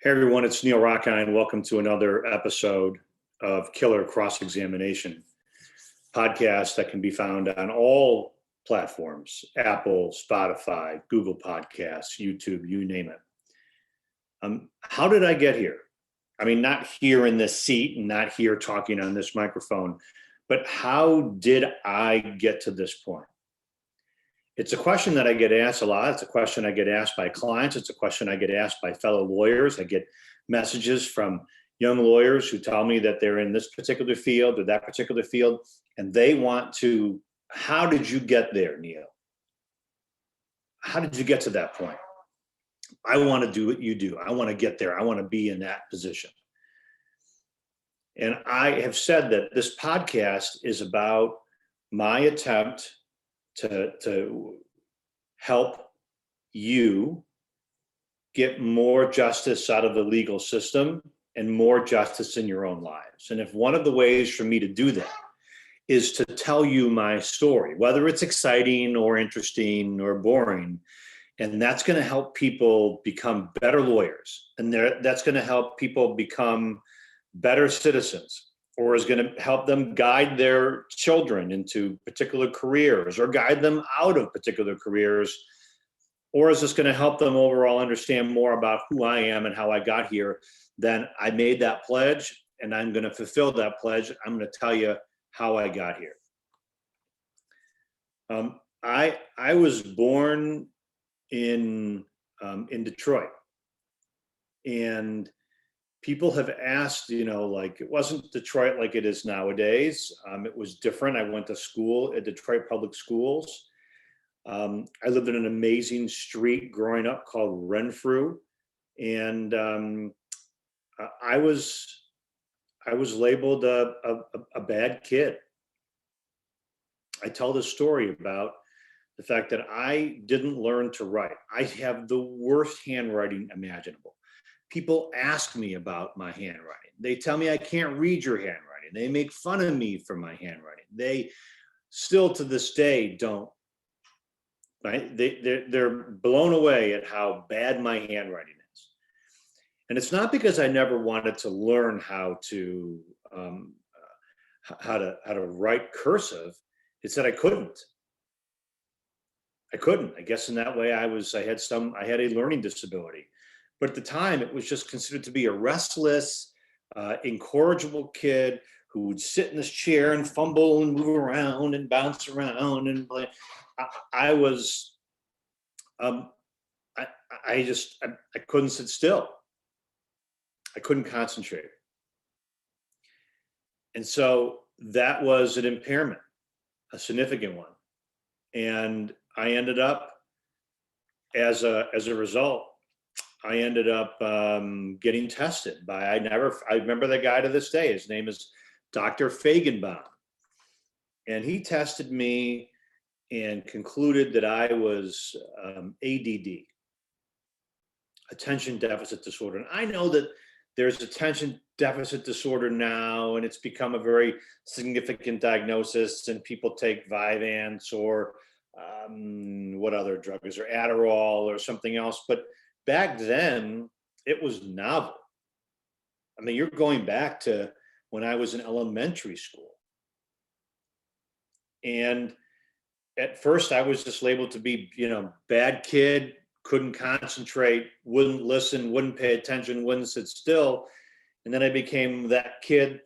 Hey everyone, it's Neil Rockine. Welcome to another episode of Killer Cross-Examination podcast that can be found on all platforms: Apple, Spotify, Google Podcasts, YouTube, you name it. How did I get here? I mean, not here in this seat and not here talking on this microphone, but how did I get to this point? It's a question that I get asked a lot. It's a question I get asked by clients. It's a question I get asked by fellow lawyers. I get messages from young lawyers who tell me that they're in this particular field or that particular field, and they want to, how did you get there, Neil? How did you get to that point? I want to do what you do. I want to get there. I want to be in that position. And I have said that this podcast is about my attempt to help you get more justice out of the legal system and more justice in your own lives. And if one of the ways for me to do that is to tell you my story, whether it's exciting or interesting or boring, and that's going to help people become better lawyers, and that's going to help people become better citizens, or is going to help them guide their children into particular careers or guide them out of particular careers, or is this going to help them overall understand more about who I am and how I got here, then I made that pledge and I'm going to fulfill that pledge. I'm going to tell you how I got here. I was born in Detroit, and people have asked, like, it wasn't Detroit like it is nowadays. It was different. I went to school at Detroit Public Schools. I lived in an amazing street growing up called Renfrew, and I was labeled a bad kid. I tell this story about the fact that I didn't learn to write. I have the worst handwriting imaginable. People ask me about my handwriting. They tell me I can't read your handwriting. They make fun of me for my handwriting. They still to this day don't. Right? They're blown away at how bad my handwriting is. And it's not because I never wanted to learn how to write cursive. It's that I couldn't. I guess in that way I had a learning disability. But at the time, it was just considered to be a restless, incorrigible kid who would sit in this chair and fumble and move around and bounce around and play. I couldn't sit still. I couldn't concentrate. And so that was an impairment, a significant one. And I ended up, as a result, I ended up getting tested by, I remember the guy to this day. His name is Dr. Fagenbaum. And he tested me and concluded that I was ADD, attention deficit disorder. And I know that there's attention deficit disorder now, and it's become a very significant diagnosis, and people take Vyvanse or what other drug is there, Adderall or something else. But back then, it was novel. I mean, you're going back to when I was in elementary school. And at first, I was just labeled to be, bad kid, couldn't concentrate, wouldn't listen, wouldn't pay attention, wouldn't sit still. And then I became that kid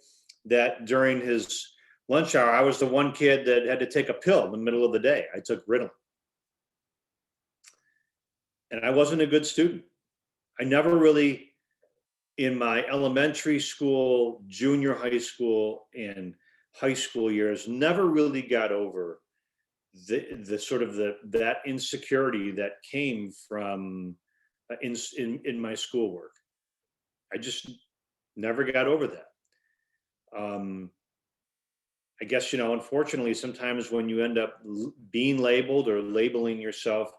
that during his lunch hour, I was the one kid that had to take a pill in the middle of the day. I took Ritalin. And I wasn't a good student. I never really, in my elementary school, junior high school, and high school years, never really got over the sort of that insecurity that came from in my schoolwork. I just never got over that. I guess, unfortunately, sometimes when you end up being labeled or labeling yourself,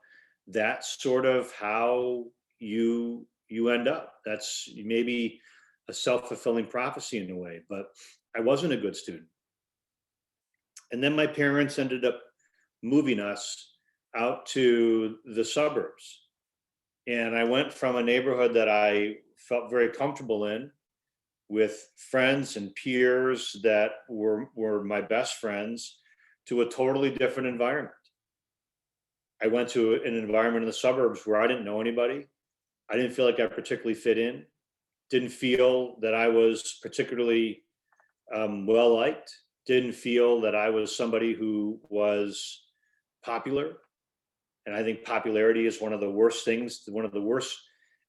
that's sort of how you end up. That's maybe a self-fulfilling prophecy in a way, but I wasn't a good student. And then my parents ended up moving us out to the suburbs. And I went from a neighborhood that I felt very comfortable in, with friends and peers that were my best friends, to a totally different environment. I went to an environment in the suburbs where I didn't know anybody. I didn't feel like I particularly fit in, didn't feel that I was particularly well liked, didn't feel that I was somebody who was popular. And I think popularity is one of the worst things, one of the worst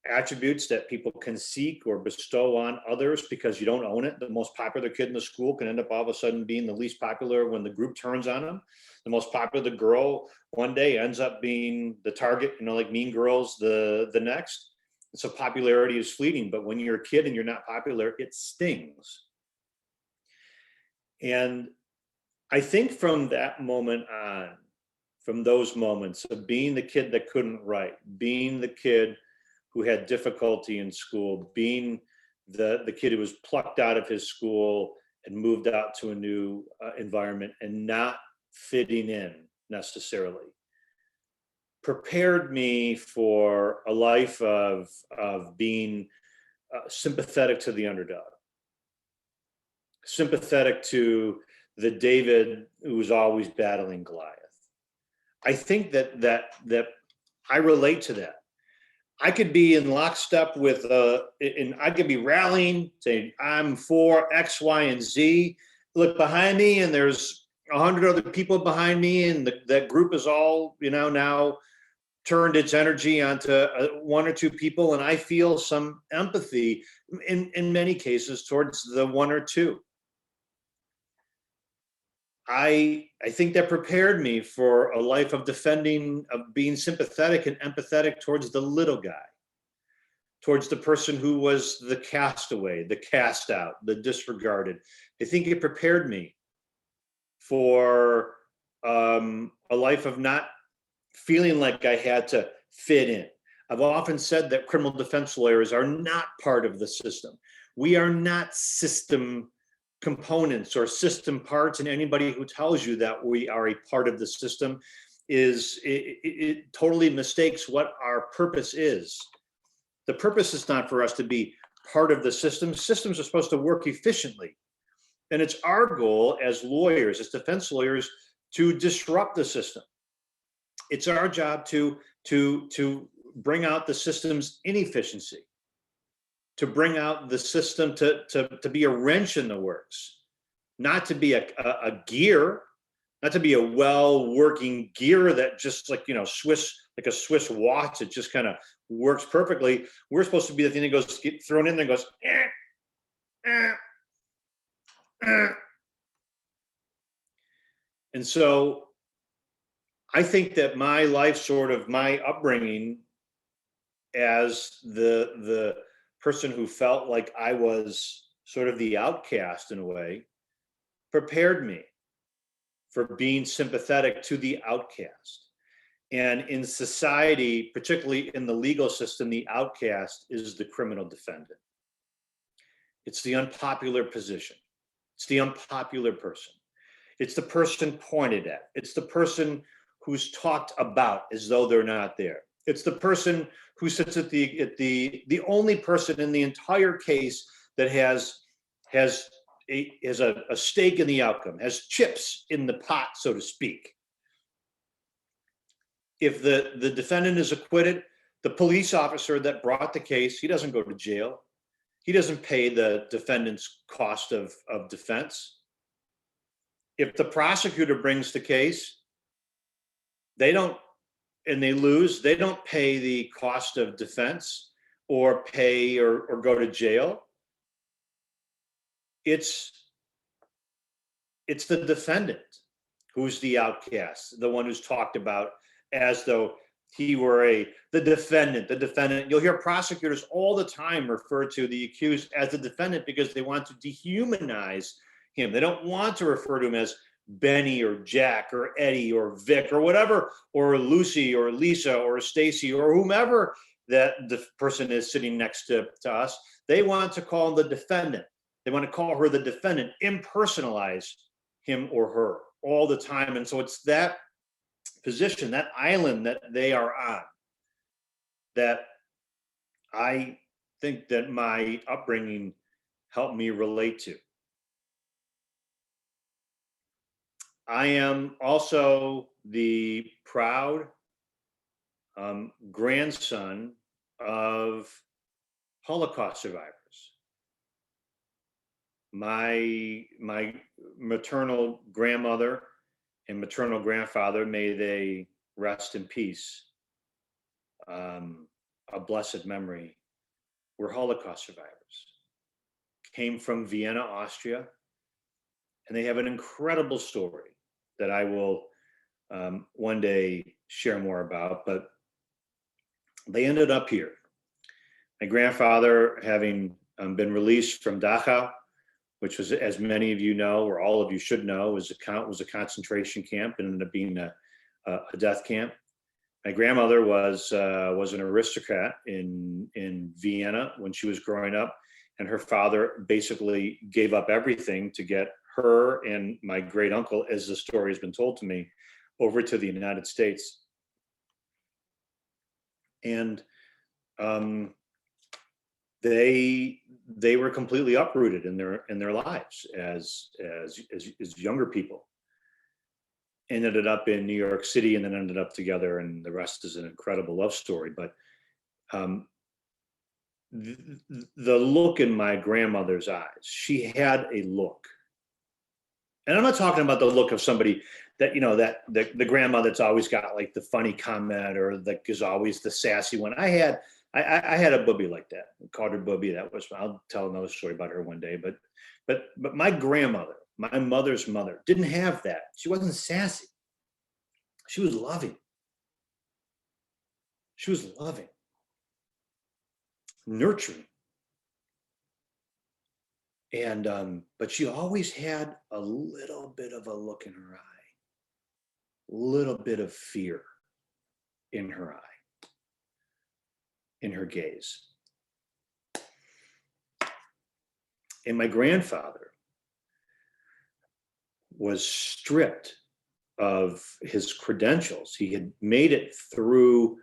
attributes that people can seek or bestow on others, because you don't own it. The most popular kid in the school can end up all of a sudden being the least popular when the group turns on them. The most popular girl one day ends up being the target, like Mean Girls the next. And so popularity is fleeting, but when you're a kid and you're not popular, it stings. And I think from that moment on, from those moments of being the kid that couldn't write, being the kid who had difficulty in school, being the kid who was plucked out of his school and moved out to a new environment and not fitting in necessarily, prepared me for a life of being sympathetic to the underdog, sympathetic to the David who was always battling Goliath. I think that I relate to that. I could be in lockstep with, and I could be rallying, saying, I'm for X, Y, and Z. Look behind me, and there's 100 other people behind me, and that group is all, now turned its energy onto one or two people, and I feel some empathy in many cases towards the one or two. I think that prepared me for a life of being sympathetic and empathetic towards the little guy, towards the person who was the castaway, the cast out, the disregarded. I think it prepared me for a life of not feeling like I had to fit in. I've often said that criminal defense lawyers are not part of the system. We are not system components or system parts, and anybody who tells you that we are a part of the system it totally mistakes what our purpose is. The purpose is not for us to be part of the system. Systems are supposed to work efficiently, and it's our goal as lawyers, as defense lawyers, to disrupt the system. It's our job to bring out the system's inefficiency, to bring out the system to be a wrench in the works, not to be a gear, not to be a well-working gear that just like a Swiss watch, it just kind of works perfectly. We're supposed to be the thing that goes, get thrown in there and goes, And so I think that my life, sort of my upbringing as the person who felt like I was sort of the outcast in a way, prepared me for being sympathetic to the outcast. And in society, particularly in the legal system, the outcast is the criminal defendant. It's the unpopular position. It's the unpopular person. It's the person pointed at. It's the person who's talked about as though they're not there. It's the person who sits at the only person in the entire case that has a stake in the outcome, has chips in the pot, so to speak. If the defendant is acquitted, the police officer that brought the case, he doesn't go to jail. He doesn't pay the defendant's cost of defense. If the prosecutor brings the case, they don't, and they lose, they don't pay the cost of defense or pay or go to jail. It's the defendant who's the outcast, the one who's talked about as though he were the defendant. You'll hear prosecutors all the time refer to the accused as the defendant because they want to dehumanize him. They don't want to refer to him as Benny or Jack or Eddie or Vic or whatever, or Lucy or Lisa or Stacy or whomever that the person is sitting next to us. They want to call him the defendant. They want to call her the defendant, impersonalize him or her all the time. And so it's that position, that island that they are on, that I think that my upbringing helped me relate to. I am also the proud grandson of Holocaust survivors. My maternal grandmother and maternal grandfather, may they rest in peace, a blessed memory, were Holocaust survivors. Came from Vienna, Austria, and they have an incredible story that I will one day share more about, but they ended up here. My grandfather, having been released from Dachau, which was, as many of you know, or all of you should know, was a concentration camp and ended up being a death camp. My grandmother was an aristocrat in Vienna when she was growing up, and her father basically gave up everything to get her and my great uncle, as the story has been told to me, over to the United States. And they were completely uprooted in their lives as younger people. Ended up in New York City and then ended up together, and the rest is an incredible love story. But the look in my grandmother's eyes, she had a look. And I'm not talking about the look of somebody that, you know, that the grandma that's always got like the funny comment or that is always the sassy one. I had a booby like that, called her booby. That was, I'll tell another story about her one day. But my grandmother, my mother's mother, didn't have that. She wasn't sassy. She was loving. She was loving, nurturing. And but she always had a little bit of a look in her eye, a little bit of fear in her eye, in her gaze. And my grandfather was stripped of his credentials. He had made it through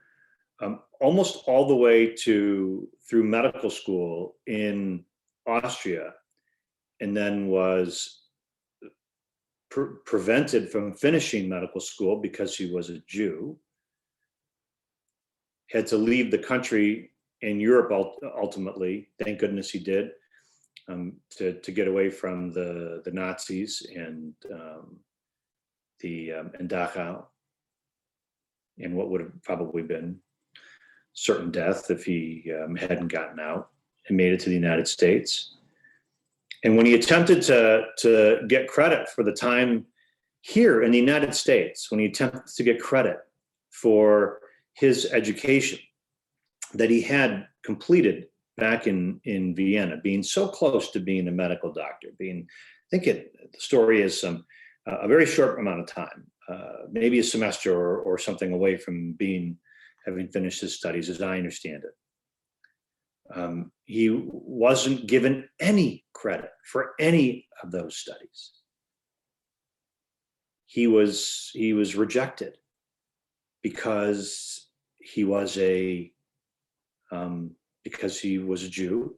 almost all the way through medical school in Austria, and then was prevented from finishing medical school because he was a Jew. Had to leave the country in Europe ultimately. Thank goodness he did, to get away from the Nazis and Dachau, and what would have probably been certain death if he hadn't gotten out and made it to the United States. And when he attempted to get credit for the time here in the United States, when he attempted to get credit for his education that he had completed back in Vienna, being so close to being a medical doctor, the story is a very short amount of time, maybe a semester or something away from having finished his studies, as I understand it. He wasn't given any credit for any of those studies. He was rejected because he was a Jew,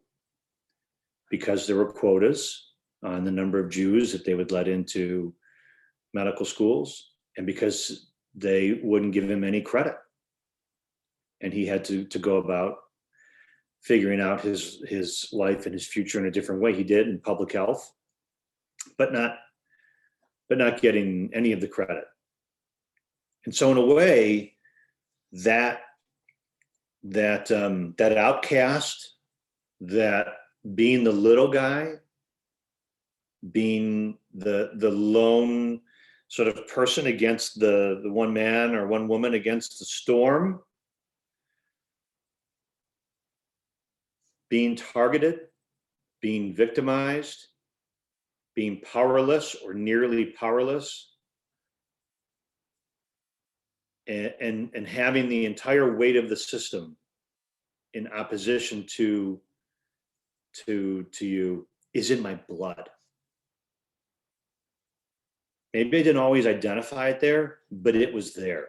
because there were quotas on the number of Jews that they would let into medical schools, and because they wouldn't give him any credit. And he had to go about figuring out his life and his future in a different way. He did in public health, but not getting any of the credit. And so in a way, that outcast, that being the little guy, being the lone sort of person against the one man or one woman against the storm, being targeted, being victimized, being powerless or nearly powerless, and having the entire weight of the system in opposition to you is in my blood. Maybe I didn't always identify it there, but it was there.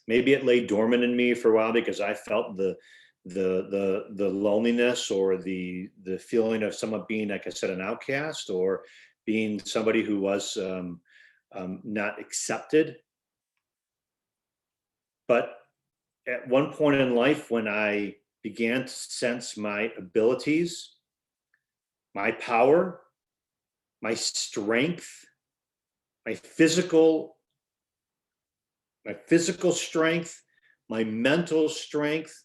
Maybe it lay dormant in me for a while because I felt the the loneliness, or the feeling of someone being, like I said, an outcast, or being somebody who was not accepted. But at one point in life, when I began to sense my abilities, my power, my strength, my physical strength, my mental strength,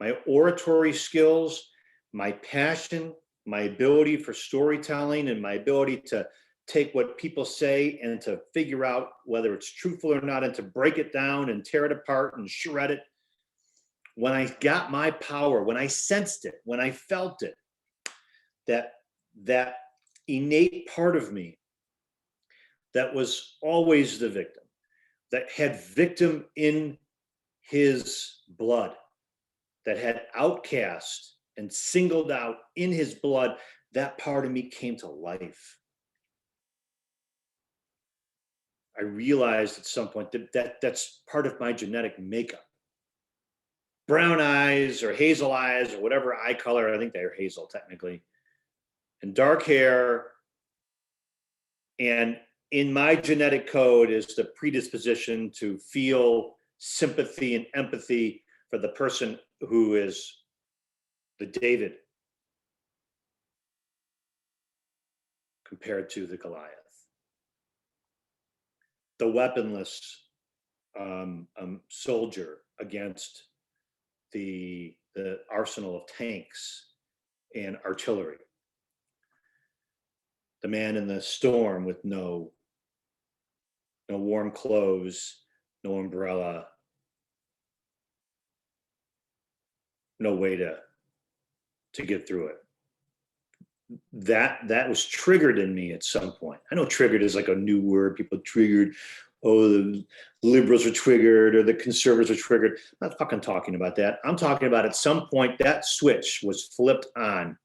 my oratory skills, my passion, my ability for storytelling, and my ability to take what people say and to figure out whether it's truthful or not, and to break it down and tear it apart and shred it. When I got my power, when I sensed it, when I felt it, that innate part of me that was always the victim, that had victim in his blood, that had outcast and singled out in his blood, that part of me came to life. I realized at some point that that's part of my genetic makeup. Brown eyes or hazel eyes or whatever eye color, I think they're hazel technically, and dark hair. And in my genetic code is the predisposition to feel sympathy and empathy for the person who is the David compared to the Goliath, the weaponless soldier against the arsenal of tanks and artillery, the man in the storm with no warm clothes, no umbrella, no way to get through it. That was triggered in me at some point. I know triggered is like a new word. People triggered, oh, the liberals are triggered or the conservatives are triggered. I'm not fucking talking about that. I'm talking about at some point that switch was flipped on.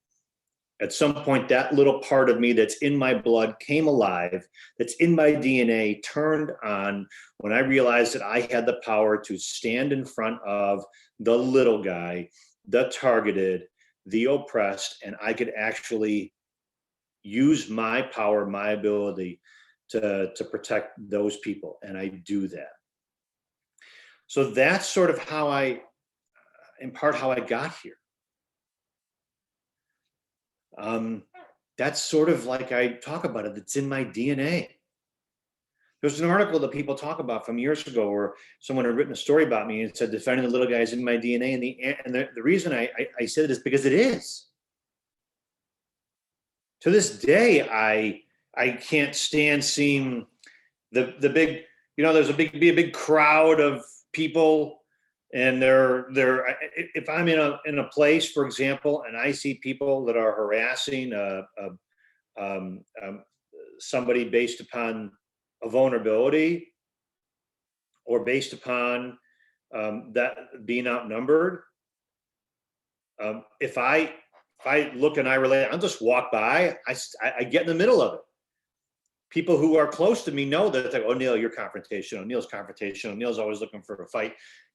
At some point, that little part of me that's in my blood came alive, that's in my DNA, turned on when I realized that I had the power to stand in front of the little guy, the targeted, the oppressed, and I could actually use my power, my ability to protect those people. And I do that. So that's sort of how in part, how I got here. That's sort of like I talk about it. It's in my DNA. There's an article that people talk about from years ago where someone had written a story about me and said, defending the little guy is in my DNA. And the reason I said it is because it is. To this day, I can't stand seeing the big, there's a big crowd of people. And they're if I'm in a place, for example, and I see people that are harassing somebody based upon a vulnerability or based upon that being outnumbered, if I look and I relate, I'll just walk by. I get in the middle of it. People who are close to me know that it's like, oh, Neil, you're confrontational. Neil's confrontational. Neil's always looking for a fight.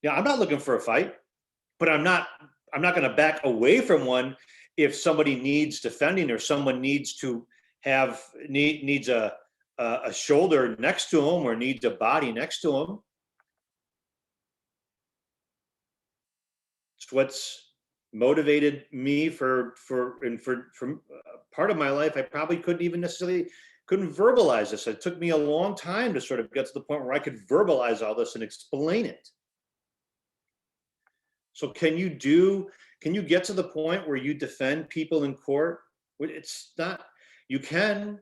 I'm not looking for a fight, but I'm not going to back away from one if somebody needs defending or someone needs to needs a shoulder next to them or needs a body next to them. It's what's motivated me for part of my life. I probably couldn't verbalize this. It took me a long time to sort of get to the point where I could verbalize all this and explain it. So can you get to the point where you defend people in court? It's not, you can.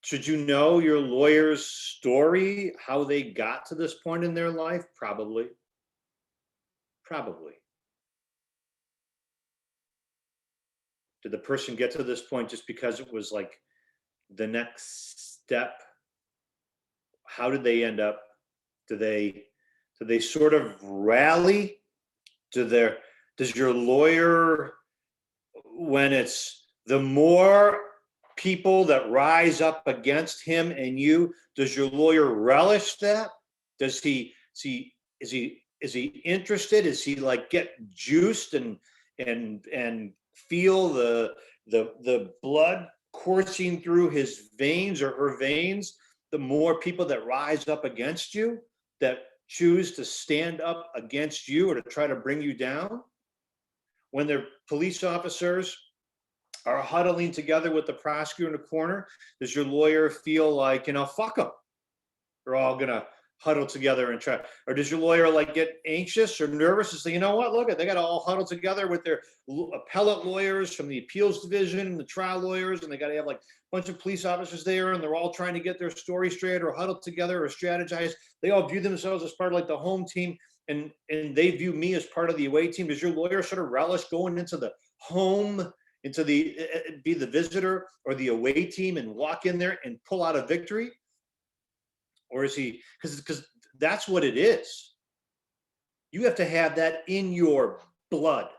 Should you know your lawyer's story, how they got to this point in their life? Probably. Did the person get to this point just because it was like the next step? How did they end up? Do they sort of rally? Does your lawyer, when it's the more people that rise up against him and you, does your lawyer relish that? Is is he interested? Is he like get juiced and feel the blood coursing through his veins or her veins? The more people that rise up against you, that choose to stand up against you or to try to bring you down, when the police officers are huddling together with the prosecutor in the corner, does your lawyer feel like, fuck them? They're all gonna huddle together and try, or does your lawyer like get anxious or nervous and say, you know what, look, they got to all huddle together with their appellate lawyers from the appeals division and the trial lawyers, and they got to have like a bunch of police officers there, and they're all trying to get their story straight or huddle together or strategize. They all view themselves as part of like the home team, and they view me as part of the away team. Does your lawyer sort of relish going into the home, into the be the visitor or the away team and walk in there and pull out a victory? Or is he, because that's what it is. You have to have that in your blood.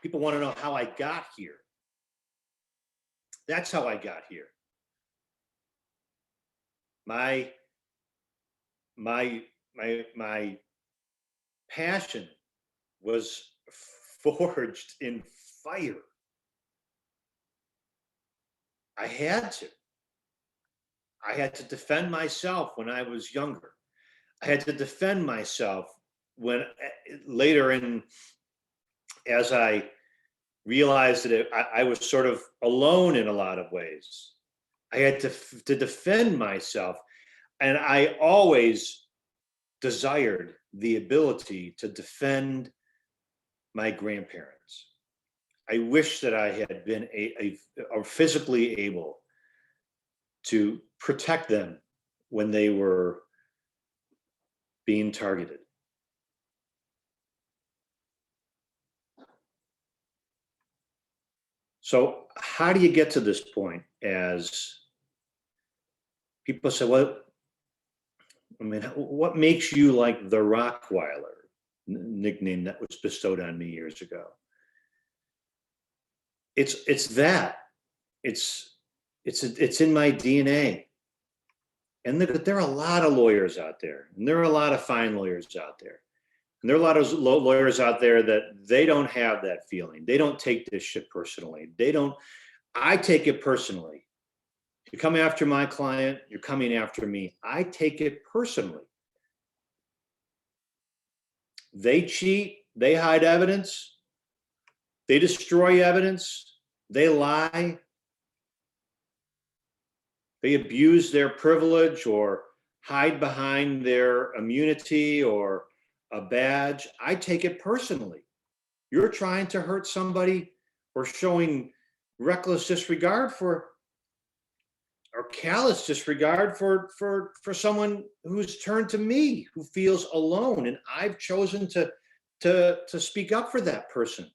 People want to know how I got here. That's how I got here. My passion was forged in fire. I had to defend myself when I was younger. I had to defend myself when later in, as I realized that I was sort of alone in a lot of ways. I had to defend myself, and I always desired the ability to defend my grandparents. I wish that I had been physically able to protect them when they were being targeted. So how do you get to this point? As people say, well, I mean, what makes you like the Rockweiler, nickname that was bestowed on me years ago? It's that. It's in my DNA. And there are a lot of lawyers out there, and there are a lot of fine lawyers out there. And there are a lot of lawyers out there that they don't have that feeling. They don't take this shit personally. I take it personally. You come after my client, you're coming after me. I take it personally. They cheat, they hide evidence, they destroy evidence, they lie, they abuse their privilege or hide behind their immunity or a badge. I take it personally. You're trying to hurt somebody or showing reckless disregard for, or callous disregard for someone who's turned to me, who feels alone, and I've chosen to speak up for that person.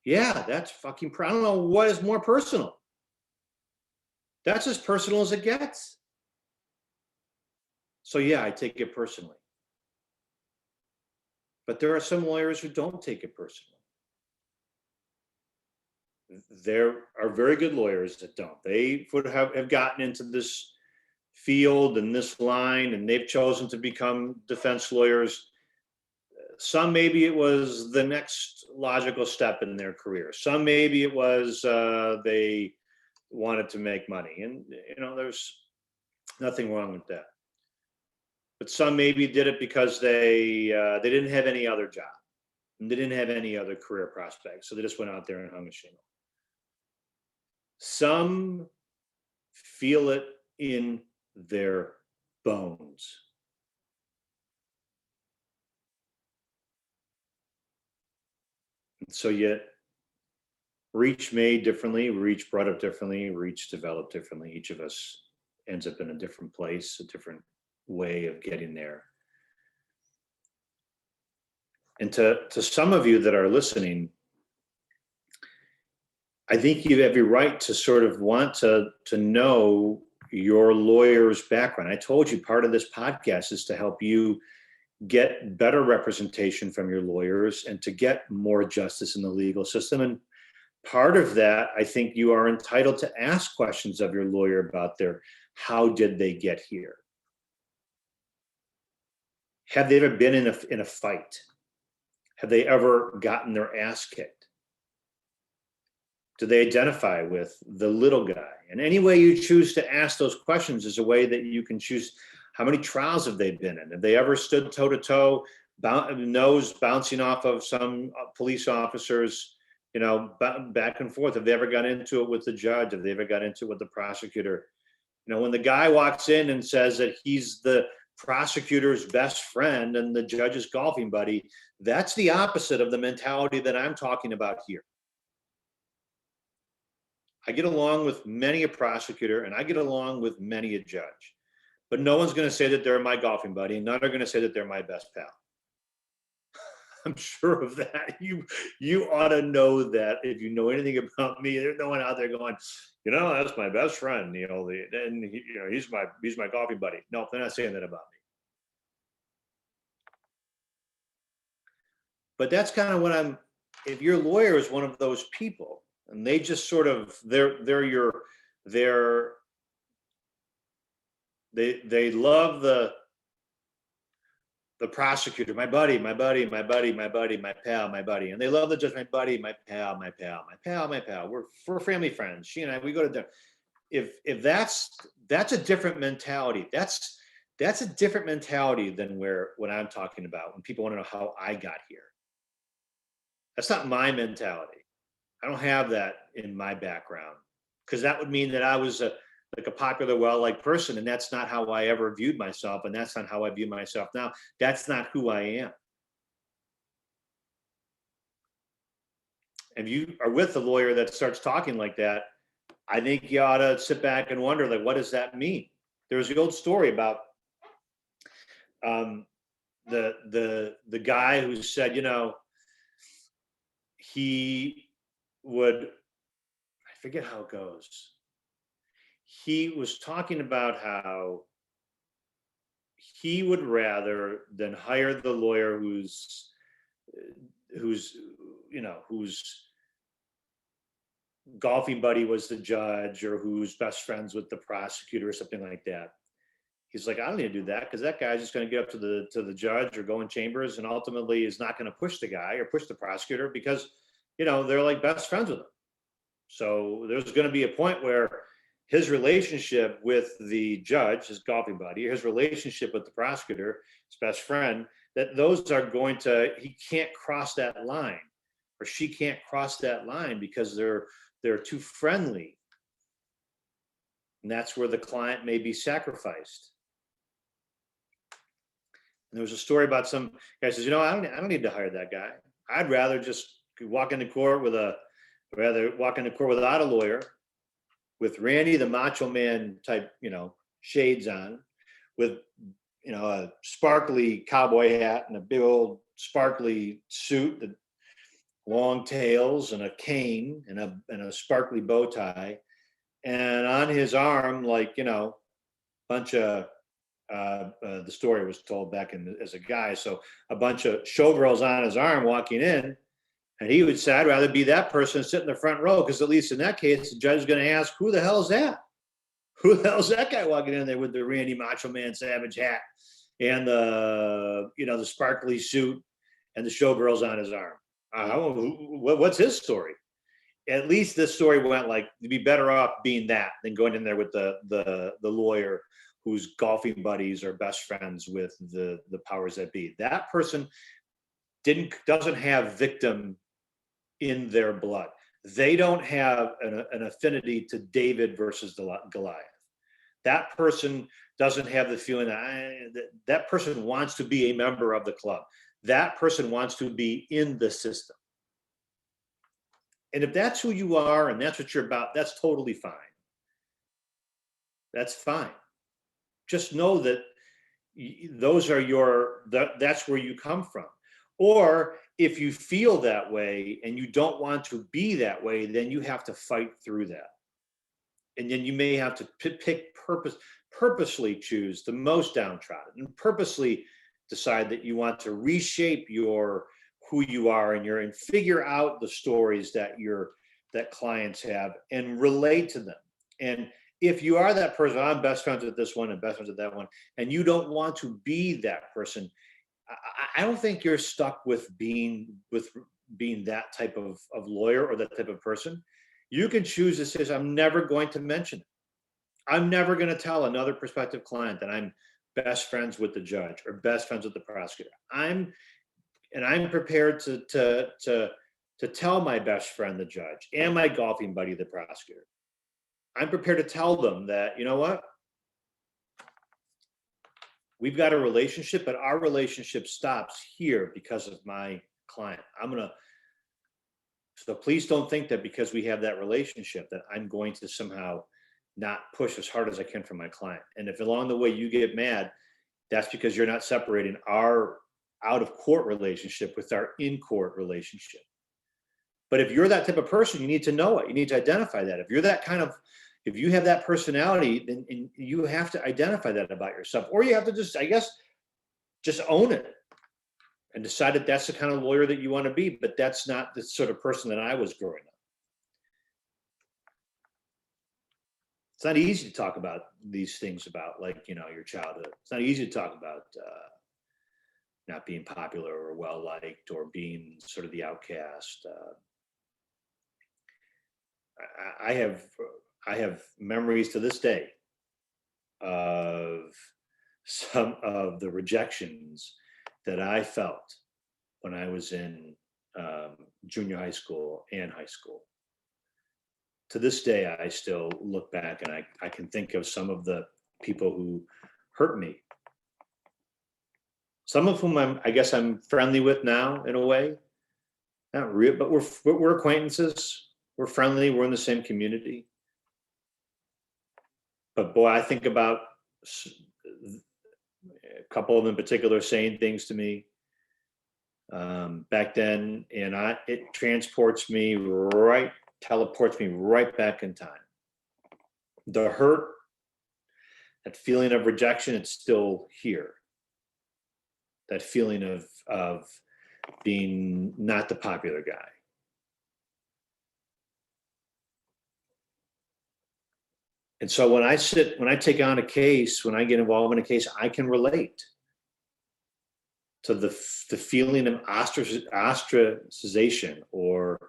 Yeah, that's fucking, I don't know what is more personal. That's as personal as it gets. So yeah, I take it personally. But there are some lawyers who don't take it personally. There are very good lawyers that don't. They would have gotten into this field and this line, and they've chosen to become defense lawyers. Some, maybe it was the next logical step in their career. Some, maybe it was they wanted to make money, and there's nothing wrong with that. But some maybe did it because they didn't have any other job, and they didn't have any other career prospects, so they just went out there and hung a shingle. Some feel it in their bones. So yet, we're each made differently, we're each brought up differently, we're each developed differently. Each of us ends up in a different place, a different way of getting there. And to some of you that are listening, I think you have every right to sort of want to know your lawyer's background. I told you part of this podcast is to help you get better representation from your lawyers and to get more justice in the legal system. And part of that, I think you are entitled to ask questions of your lawyer about how did they get here? Have they ever been in a fight? Have they ever gotten their ass kicked? Do they identify with the little guy? And any way you choose to ask those questions is a way that you can choose. How many trials have they been in? Have they ever stood toe to toe, nose bouncing off of some police officers, back and forth? Have they ever got into it with the judge? Have they ever got into it with the prosecutor? When the guy walks in and says that he's the prosecutor's best friend and the judge's golfing buddy, that's the opposite of the mentality that I'm talking about here. I get along with many a prosecutor and I get along with many a judge, but no one's going to say that they're my golfing buddy, and none are going to say that they're my best pal. I'm sure of that. You ought to know that. If you know anything about me, there's no one out there going, that's my best friend. He's my golfing buddy. No, they're not saying that about me. But that's kind of what if your lawyer is one of those people and they just sort of, they love the prosecutor, my buddy, my pal, my buddy. And they love the judge, my buddy, my pal. We're family friends. She and I, we go to dinner. If that's a different mentality. That's a different mentality than what I'm talking about when people want to know how I got here. That's not my mentality. I don't have that in my background, because that would mean that I was a popular, well-liked person, and that's not how I ever viewed myself, and that's not how I view myself now. That's not who I am. If you are with a lawyer that starts talking like that, I think you ought to sit back and wonder, what does that mean? There's the old story about the guy who said, he would, I forget how it goes. He was talking about how he would rather than hire the lawyer whose golfing buddy was the judge, or who's best friends with the prosecutor or something like that. He's like, I don't need to do that, because that guy's just going to get up to the judge or go in chambers and ultimately is not going to push the guy or push the prosecutor, because they're like best friends with him. So there's going to be a point where his relationship with the judge, his golfing buddy, his relationship with the prosecutor, his best friend, that those are he can't cross that line, or she can't cross that line, because they're too friendly. And that's where the client may be sacrificed. And there was a story about some guy says, I don't need to hire that guy. I'd rather just walk into court without a lawyer, with Randy the Macho Man type, shades on, with a sparkly cowboy hat and a big old sparkly suit, the long tails and a cane and a sparkly bow tie, and on his arm, bunch of the story was told back as a guy, so a bunch of showgirls on his arm walking in. And he would say, I'd rather be that person sit in the front row, because at least in that case, the judge is going to ask, who the hell is that? Who the hell is that guy walking in there with the Randy Macho Man Savage hat and the sparkly suit and the showgirls on his arm? What's his story? At least this story went you'd be better off being that than going in there with the lawyer whose golfing buddies are best friends with the powers that be. That person doesn't have victim in their blood. They don't have an affinity to David versus Goliath. That person doesn't have the feeling that person wants to be a member of the club. That person wants to be in the system. And if that's who you are and that's what you're about, that's totally fine. That's fine. Just know that those are that's where you come from. Or if you feel that way and you don't want to be that way, then you have to fight through that. And then you may have to purposely choose the most downtrodden, and purposely decide that you want to reshape who you are and figure out the stories that that clients have and relate to them. And if you are that person, I'm best friends with this one and best friends with that one, and you don't want to be that person, I don't think you're stuck with being that type of lawyer or that type of person. You can choose to say, I'm never going to mention it. I'm never going to tell another prospective client that I'm best friends with the judge or best friends with the prosecutor. I'm prepared to tell my best friend, the judge, and my golfing buddy, the prosecutor. I'm prepared to tell them that, you know what? We've got a relationship, but our relationship stops here because of my client. So please don't think that because we have that relationship that I'm going to somehow not push as hard as I can for my client. And if along the way you get mad, that's because you're not separating our out of court relationship with our in court relationship. But if you're that type of person, you need to know it. You need to identify that. If you have that personality, then you have to identify that about yourself, or you have to just own it and decide that that's the kind of lawyer that you want to be. But that's not the sort of person that I was growing up. It's not easy to talk about these things about, like, your childhood. It's not easy to talk about not being popular or well-liked or being sort of the outcast. I have memories to this day of some of the rejections that I felt when I was in junior high school and high school. To this day, I still look back and I can think of some of the people who hurt me. Some of whom I guess I'm friendly with now in a way. Not real, but we're acquaintances. We're friendly. We're in the same community. But boy, I think about a couple of them in particular saying things to me back then, and it teleports me right back in time. The hurt, that feeling of rejection, it's still here. That feeling of being not the popular guy. And so when I take on a case, when I get involved in a case, I can relate to the feeling of ostracization or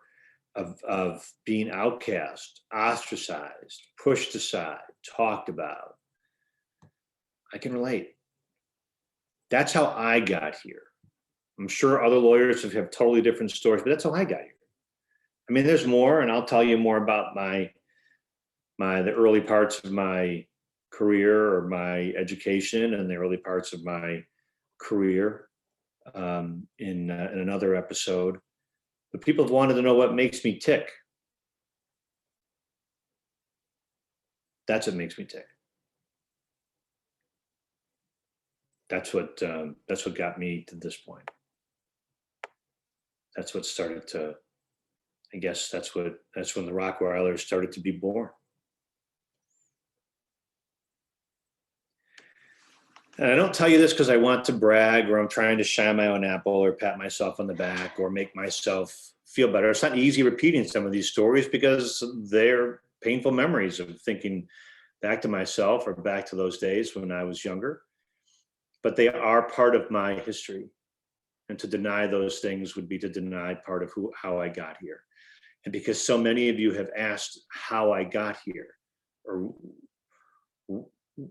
of being outcast, ostracized, pushed aside, talked about. I can relate. That's how I got here. I'm sure other lawyers have totally different stories, but that's how I got here. I mean, there's more, and I'll tell you more about the early parts of my career or my education and the early parts of my career in another episode. But people have wanted to know what makes me tick. That's what makes me tick. That's what got me to this point. That's what started to, I guess that's when the Rottweilers started to be born. And I don't tell you this because I want to brag or I'm trying to shine my own apple or pat myself on the back or make myself feel better. It's not easy repeating some of these stories because they're painful memories of thinking back to myself or back to those days when I was younger. But they are part of my history. And to deny those things would be to deny part of how I got here. And because so many of you have asked how I got here, or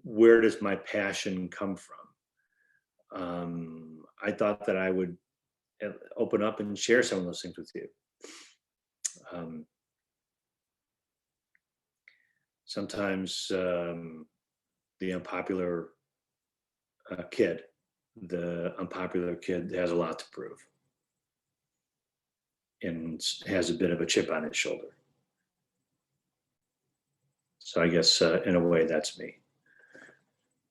where does my passion come from? I thought that I would open up and share some of those things with you. Sometimes the unpopular kid has a lot to prove and has a bit of a chip on his shoulder. So I guess in a way that's me.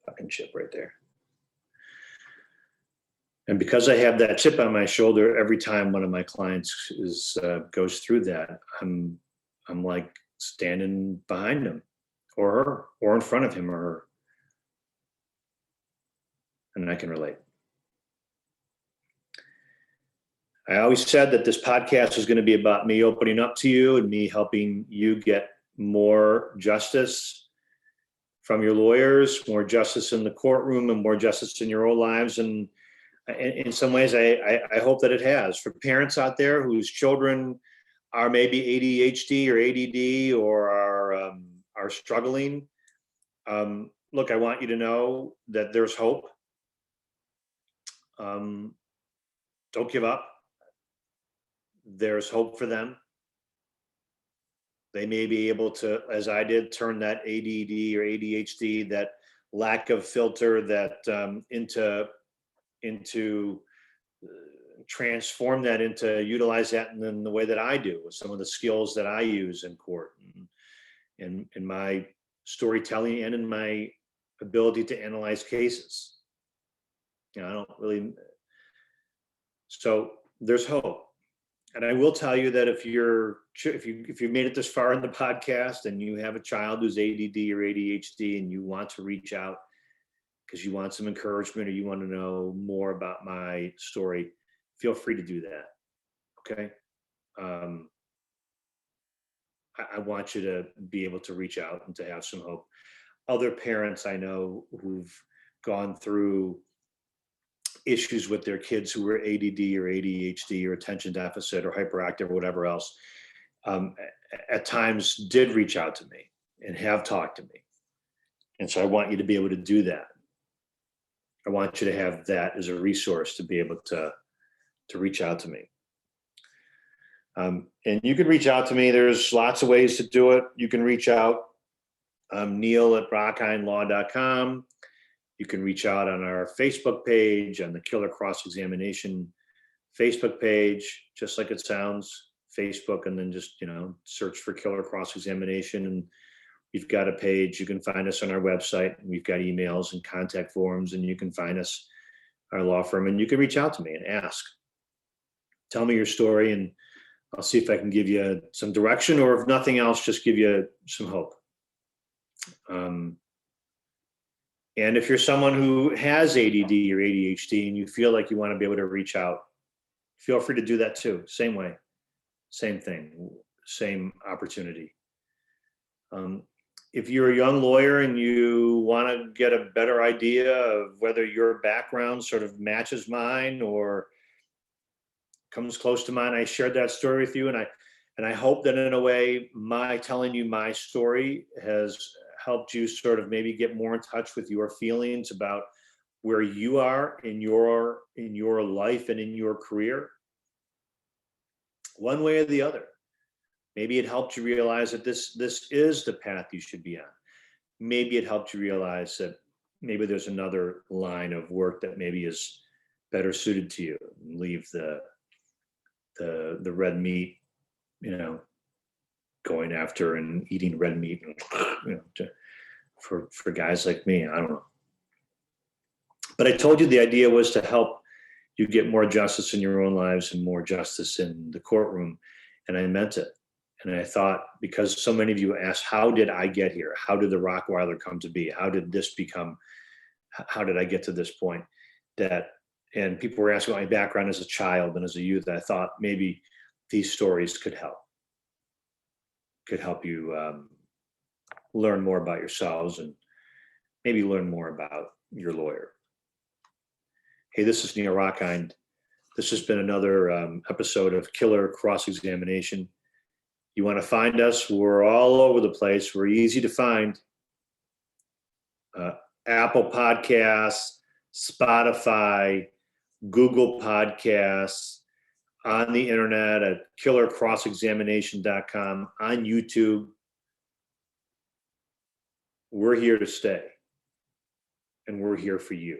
Fucking chip right there. And because I have that chip on my shoulder, every time one of my clients goes through that, I'm like standing behind him or her, or in front of him or her. And I can relate. I always said that this podcast was going to be about me opening up to you and me helping you get more justice from your lawyers, more justice in the courtroom, and more justice in your own lives. And in some ways, I hope that it has. For parents out there whose children are maybe ADHD or ADD or are struggling, look, I want you to know that there's hope. Don't give up. There's hope for them. They may be able to, as I did, turn that ADD or ADHD, that lack of filter, that into transform that into utilize that in the way that I do, with some of the skills that I use in court, and in my storytelling and in my ability to analyze cases. I don't really. So there's hope. And I will tell you that if you've made it this far in the podcast and you have a child who's ADD or ADHD and you want to reach out because you want some encouragement or you want to know more about my story, feel free to do that. Okay. I want you to be able to reach out and to have some hope. Other parents I know who've gone through issues with their kids who were ADD or ADHD or attention deficit or hyperactive or whatever else, at times did reach out to me and have talked to me. And so I want you to be able to do that. I want you to have that as a resource to be able to reach out to me. And you can reach out to me. There's lots of ways to do it. You can reach out. I'm Neil@brockheinlaw.com. You can reach out on our Facebook page, on the Killer Cross-Examination Facebook page, just like it sounds, Facebook, and then just, search for Killer Cross-Examination. And we've got a page. You can find us on our website. We've got emails and contact forms, and you can find us, our law firm, and you can reach out to me and ask. Tell me your story, and I'll see if I can give you some direction, or if nothing else, just give you some hope. And if you're someone who has ADD or ADHD and you feel like you want to be able to reach out, feel free to do that too. Same way, same thing, same opportunity. If you're a young lawyer and you want to get a better idea of whether your background sort of matches mine or comes close to mine, I shared that story with you, and I hope that in a way, my telling you my story has helped you sort of maybe get more in touch with your feelings about where you are in your life and in your career, one way or the other. Maybe it helped you realize that this is the path you should be on. Maybe it helped you realize that maybe there's another line of work that maybe is better suited to you. Leave the red meat, going after and eating red meat, for guys like me. I don't know. But I told you the idea was to help you get more justice in your own lives and more justice in the courtroom. And I meant it. And I thought, because so many of you asked, how did I get here? How did the Rottweiler come to be? How did I get to this point? And people were asking about my background as a child and as a youth. I thought maybe these stories could help you learn more about yourselves and maybe learn more about your lawyer. Hey, this is Neil Rockhind. This has been another episode of Killer Cross-Examination. You want to find us? We're all over the place. We're easy to find. Apple Podcasts, Spotify, Google Podcasts, on the internet at killercrossexamination.com, on YouTube. We're here to stay, and we're here for you.